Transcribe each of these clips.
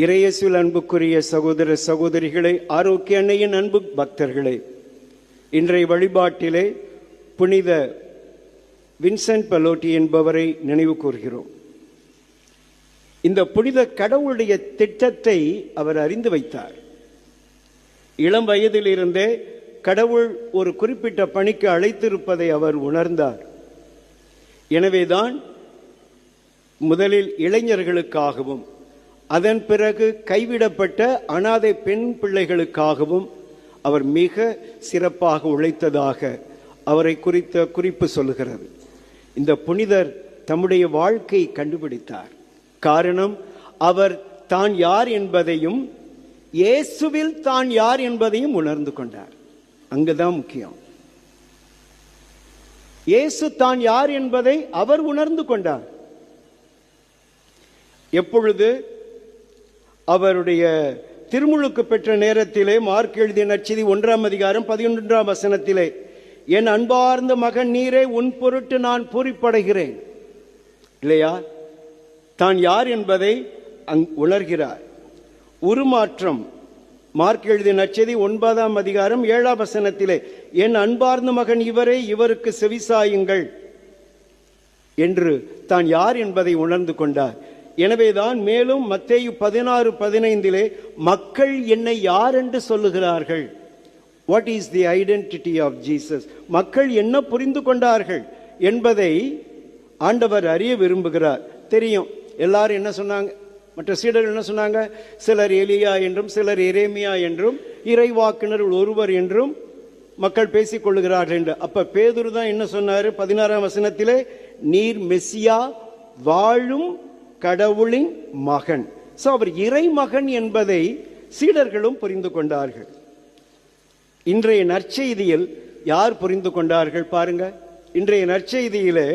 இறையேசுவில் அன்புக்குரிய சகோதர சகோதரிகளே, ஆரோக்கிய அன்னையின் அன்பு பக்தர்களே, இன்றைய வழிபாட்டிலே புனித வின்சென்ட் பலோட்டி என்பவரை நினைவு கூர்கிறோம். இந்த புனித கடவுளுடைய திட்டத்தை அவர் அறிந்து வைத்தார். இளம் வயதிலிருந்தே கடவுள் ஒரு குறிப்பிட்ட பணிக்கு அழைத்திருப்பதை அவர் உணர்ந்தார். எனவேதான் முதலில் இளைஞர்களுக்காகவும் அதன் பிறகு கைவிடப்பட்ட அனாதை பெண் பிள்ளைகளுக்காகவும் அவர் மிக சிறப்பாக உழைத்ததாக அவரை குறித்த குறிப்பு சொல்லுகிறது. இந்த புனிதர் தம்முடைய வாழ்க்கை கண்டுபிடித்தார். காரணம், அவர் தான் யார் என்பதையும் இயேசுவில் தான் யார் என்பதையும் உணர்ந்து கொண்டார். அங்குதான் முக்கியம். இயேசு தான் யார் என்பதை அவர் உணர்ந்து கொண்டார். எப்பொழுது அவருடைய திருமுழுக்கு பெற்ற நேரத்திலே மார்க் எழுதிய நற்செய்தி 1ஆம் அதிகாரம் 11ஆம் வசனத்திலே, என் அன்பார்ந்த மகன் நீரே, உன் பொருட்டு நான் பூரிப்படைகிறேன். இல்லையா? தான் யார் என்பதை உணர்கிறார். உருமாற்றம் மார்க் எழுதிய நற்செய்தி 9ஆம் அதிகாரம் 7ஆம் வசனத்திலே, என் அன்பார்ந்த மகன் இவரே, இவருக்கு செவிசாயுங்கள் என்று தான் யார் என்பதை உணர்ந்து கொண்டார். எனவேதான் மேலும் மத்தேயு 16:15 மக்கள் என்னை யார் என்று சொல்லுகிறார்கள்? What is the identity of Jesus? மக்கள் என்ன புரிந்து கொண்டார்கள் என்பதை ஆண்டவர் அறிய விரும்புகிறார். தெரியும் எல்லாரும் என்ன சொன்னாங்க, மற்ற சீடர்கள் என்ன சொன்னாங்க? சிலர் எலியா என்றும் சிலர் எரேமியா என்றும் இறைவாக்கினர் ஒருவர் என்றும் மக்கள் பேசிக் கொள்ளுகிறார்கள் என்று. அப்ப பேதுரு தான் என்ன சொன்னாரு? 16ஆம் வசனத்திலே, நீர் மெசியா, வாழும் கடவுளின் மகன். சோ அவர் இறை மகன் என்பதை சீடர்களும் புரிந்து கொண்டார்கள். இன்றைய நற்செய்தியில் யார் புரிந்து கொண்டார்கள் பாருங்க. இன்றைய நற்செய்தியிலே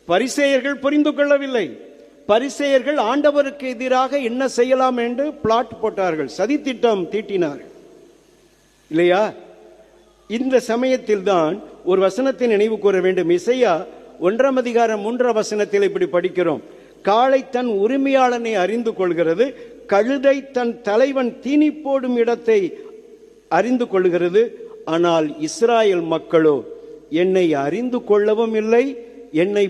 பரிசேயர்கள் புரிந்து கொள்ளவில்லை. பரிசேயர்கள் ஆண்டவருக்கு எதிராக என்ன செய்யலாம் என்று பிளாட் போட்டார்கள், சதித்திட்டம் தீட்டினார்கள். இல்லையா? இந்த சமயத்தில் தான் ஒரு வசனத்தை நினைவு கூற வேண்டும். இசையா 1ஆம் அதிகாரம் 3ஆம் வசனத்தில் இப்படி படிக்கிறோம், காளை தன் உரிமையாளனை அறிந்து கொள்கிறது, கழுதை தன் தலைவன் தீனி போடும் இடத்தை அறிந்து கொள்கிறது, ஆனால் இஸ்ராயேல் மக்களோ என்னை அறிந்து கொள்ளவும் இல்லை, என்னை